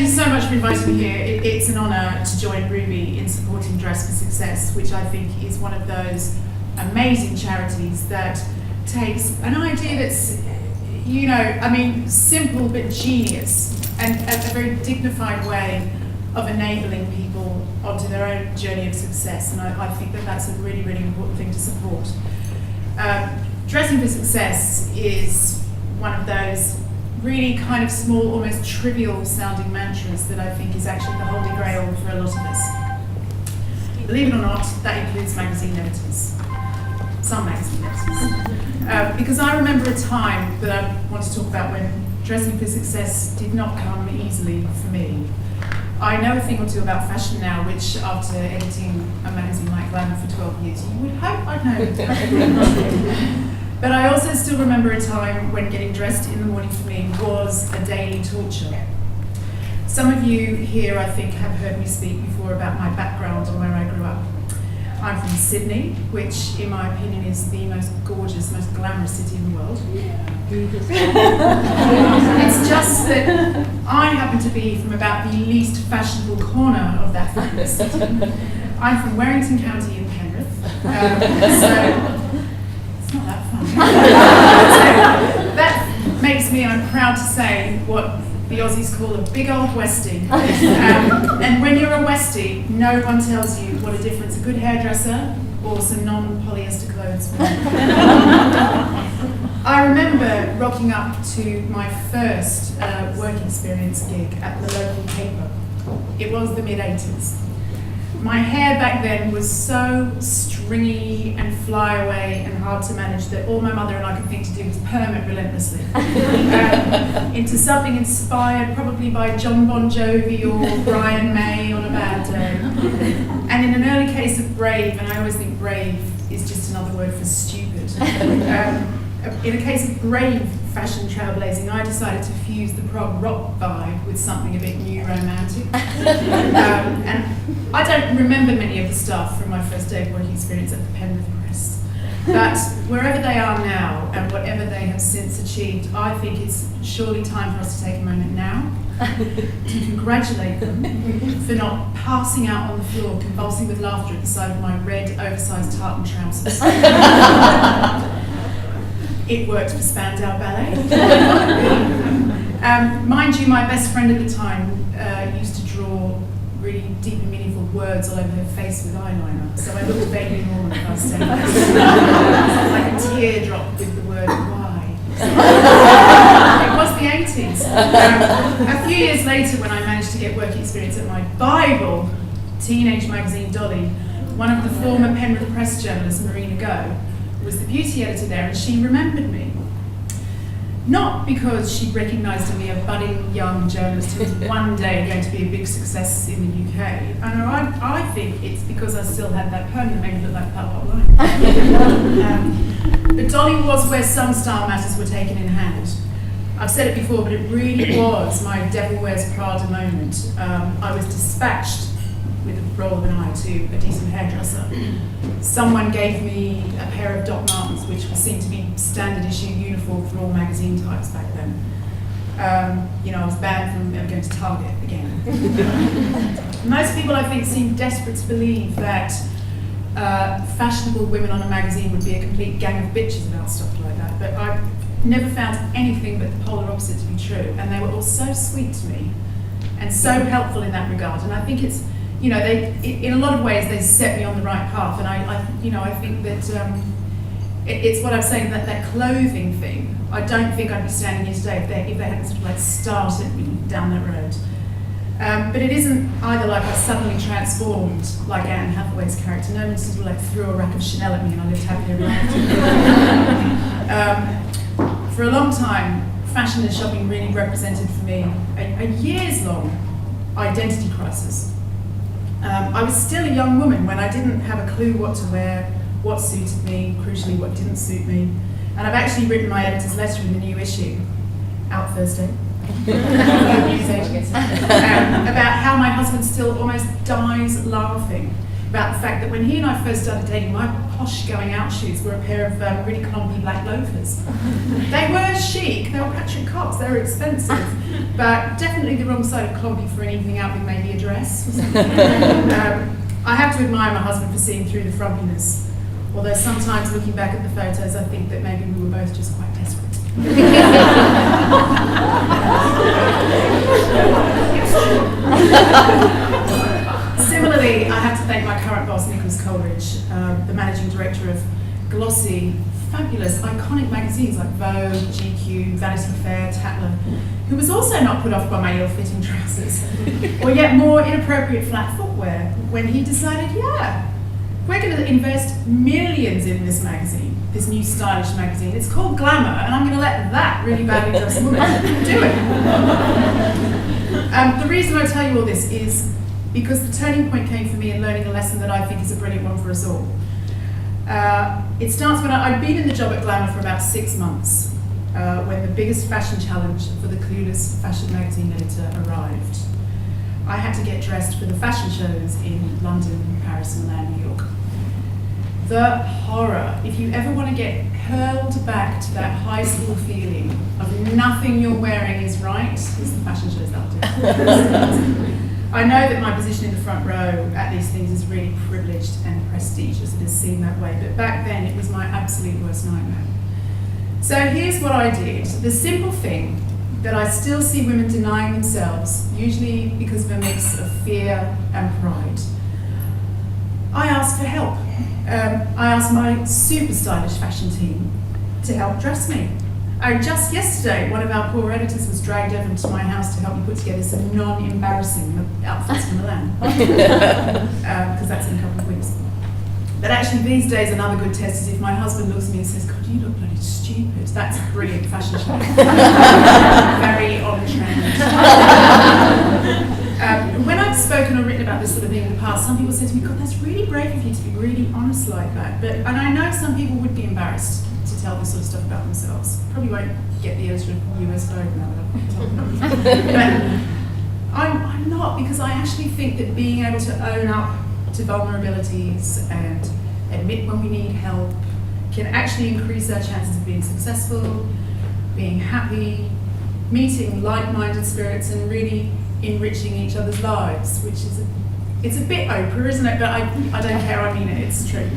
you so much for inviting me here. It's an honour to join Ruby in supporting Dress for Success, which I think is one of those amazing charities that takes an idea that's, you know, I mean, simple but genius, and a very dignified way of enabling people onto their own journey of success. And I think that that's a really, really important thing to support. Dressing for Success is one of those really kind of small, almost trivial sounding mantras that I think is actually the holy grail for a lot of us. Believe it or not, that includes magazine editors. Some magazine editors. Because I remember a time that I want to talk about when dressing for success did not come easily for me. I know a thing or two about fashion now, which after editing a magazine like Glamour for 12 years, you would hope I'd know. But I also still remember a time when getting dressed in the morning for me was a daily torture. Some of you here, I think, have heard me speak before about my background and where I grew up. I'm from Sydney, which, in my opinion, is the most gorgeous, most glamorous city in the world. It's just that I happen to be from about the least fashionable corner of that fabulous city. I'm from Warrington County in Penrith, so it's not that fun. So that makes me, I'm proud to say, what the Aussies call a big old Westie. And when you're a Westie, no one tells you what a difference a good hairdresser or some non-polyester clothes make. I remember rocking up to my first work experience gig at the local paper. It was the mid-80s. My hair back then was so stringy and flyaway and hard to manage that all my mother and I could think to do was perm it relentlessly. Into something inspired probably by John Bon Jovi or Brian May on a bad day. And in an early case of brave, and I always think brave is just another word for stupid, in a case of brave fashion trailblazing, I decided to fuse the prog rock vibe with something a bit new romantic. And I don't remember many of the staff from my first day of work experience at the Penrith Press. But wherever they are now and whatever they have since achieved, I think it's surely time for us to take a moment now to congratulate them for not passing out on the floor convulsing with laughter at the sight of my red oversized tartan trousers. It worked for Spandau Ballet. Mind you, my best friend at the time used to draw really deep and meaningful words all over her face with eyeliner. So I looked vaguely normal if I was saying this. Like a teardrop with the word why. It was the 80s. A few years later, when I managed to get work experience at my Bible teenage magazine Dolly, one of the former Penrith Press journalists, Marina Go, was the beauty editor there, and she remembered me. Not because she recognised in me a budding young journalist who was one day going to be a big success in the UK. And I think it's because I still had that perm that made me look like Papa Line. But Dolly was where some style matters were taken in hand. I've said it before, but it really was my Devil Wears Prada moment. I was dispatched with a roll of an eye to a decent hairdresser. Someone gave me a pair of Doc Martens, which seemed to be standard issue uniform for all magazine types back then. I was banned from going to Target again. Most people, I think, seem desperate to believe that fashionable women on a magazine would be a complete gang of bitches about stuff like that, but I've never found anything but the polar opposite to be true, and they were all so sweet to me and so helpful in that regard. And I think it's, they, in a lot of ways, they set me on the right path, and I think that it's what I'm saying, that clothing thing. I don't think I'd be standing here today if they hadn't sort of like started me down that road. But it isn't either like I suddenly transformed like Anne Hathaway's character. No one sort of like threw a rack of Chanel at me and I lived happily ever after. For a long time, fashion and shopping really represented for me a years-long identity crisis. I was still a young woman when I didn't have a clue what to wear, what suited me, crucially what didn't suit me. And I've actually written my editor's letter in the new issue, out Thursday, news agents, about how my husband still almost dies laughing about the fact that when he and I first started dating, my posh going out shoes were a pair of really clumpy black loafers. They were chic, they were Patrick Cox, they were expensive, but definitely the wrong side of clumpy for an evening out with maybe a dress. I have to admire my husband for seeing through the frumpiness, although sometimes looking back at the photos, I think that maybe we were both just quite desperate. Similarly, I have to thank my current boss, Nicholas Coleridge, the managing director of glossy, fabulous, iconic magazines like Vogue, GQ, Vanity Fair, Tatler, who was also not put off by my ill-fitting trousers, or yet more inappropriate flat footwear, when he decided, yeah, we're going to invest millions in this magazine, this new stylish magazine. It's called Glamour, and I'm going to let that really badly dressed woman do it. The reason I tell you all this is because the turning point came for me in learning a lesson that I think is a brilliant one for us all. It starts when I'd been in the job at Glamour for about 6 months, when the biggest fashion challenge for the clueless fashion magazine editor arrived. I had to get dressed for the fashion shows in London, Paris, Milan, New York. The horror, if you ever want to get hurled back to that high school feeling of nothing you're wearing is right, it's the fashion shows that'll do. I know that my position in the front row at these things is really privileged and prestigious. It is seen that way, but back then it was my absolute worst nightmare. So here's what I did. The simple thing that I still see women denying themselves, usually because of a mix of fear and pride. I asked for help. I asked my super stylish fashion team to help dress me. Just yesterday, one of our poor editors was dragged over to my house to help me put together some non-embarrassing outfits for Milan, because that's in a couple of weeks. But actually, these days, another good test is if my husband looks at me and says, "God, you look bloody stupid." That's a brilliant fashion show. Very on trend. When I've spoken or written about this sort of thing in the past, some people say to me, "God, that's really brave of you to be really honest like that." And I know some people would be embarrassed to tell this sort of stuff about themselves. Probably won't get the editor of US Vogue now that I've told them. But I'm not, because I actually think that being able to own up to vulnerabilities and admit when we need help can actually increase our chances of being successful, being happy, meeting like-minded spirits, and really enriching each other's lives, which is it's a bit Oprah, isn't it? But I don't care, I mean it, it's true.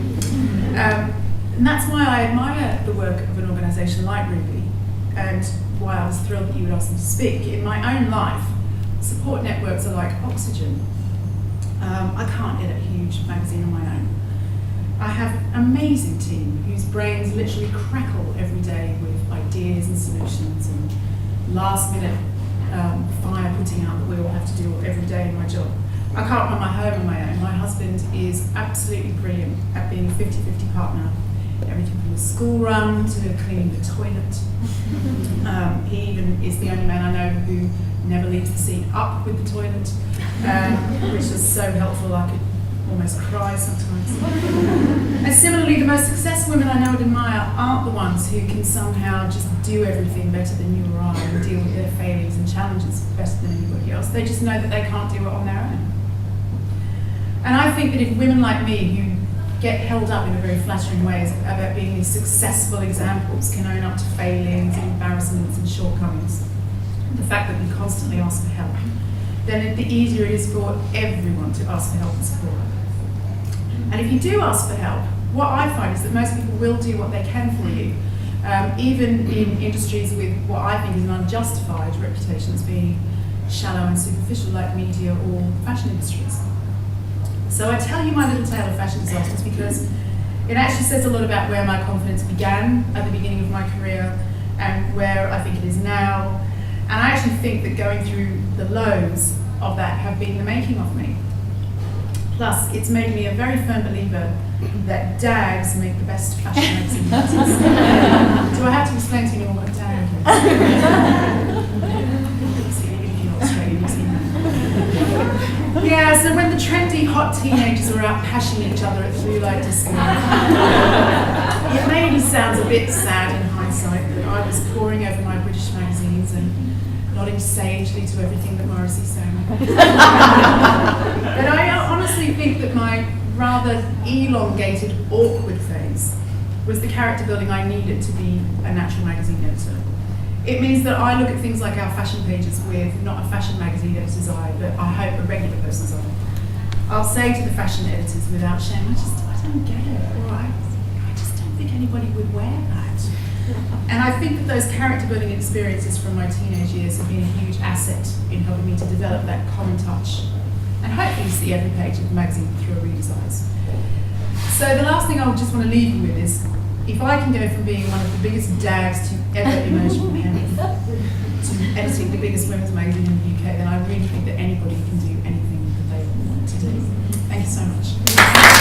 And that's why I admire the work of an organisation like Ruby, and why I was thrilled that you would ask me to speak. In my own life, support networks are like oxygen. I can't edit a huge magazine on my own. I have an amazing team whose brains literally crackle every day with ideas and solutions and last-minute fire putting out that we all have to do every day in my job. I can't run my home on my own. My husband is absolutely brilliant at being a 50-50 partner. Everything from the school run to cleaning the toilet. He even is the only man I know who never leaves the seat up with the toilet, which is so helpful. I could almost cry sometimes. And similarly, the most successful women I know and admire aren't the ones who can somehow just do everything better than you or I and deal with their failures and challenges better than anybody else. They just know that they can't do it on their own. And I think that if women like me, who get held up in a very flattering way about being these successful examples, can own up to failings and embarrassments and shortcomings, the fact that we constantly ask for help, then the easier it is for everyone to ask for help and support. And if you do ask for help, what I find is that most people will do what they can for you, even in industries with what I think is an unjustified reputation as being shallow and superficial, like media or fashion industries. So I tell you my little tale of fashion disasters because it actually says a lot about where my confidence began at the beginning of my career and where I think it is now. And I actually think that going through the lows of that have been the making of me. Plus, it's made me a very firm believer that dags make the best fashion magazine editors. Do I have to explain to you what a dag is? Yeah, so when the trendy hot teenagers were out pashing each other at the blue light disco, it maybe sounds a bit sad in hindsight that I was poring over my British magazines and nodding sagely to everything that Morrissey sang. But I honestly think that my rather elongated, awkward phase was the character building I needed to be a natural magazine editor. It means that I look at things like our fashion pages with not a fashion magazine editor's eye, but I hope a regular person's eye. I'll say to the fashion editors without shame, I don't get it, or I just don't think anybody would wear that. And I think that those character building experiences from my teenage years have been a huge asset in helping me to develop that common touch and hopefully see every page of the magazine through a reader's eyes. So the last thing I just want to leave you with is, if I can go from being one of the biggest dags to ever emerge from Penny to editing the biggest women's magazine in the UK, then I really think that anybody can do anything that they want to do. Thank you so much.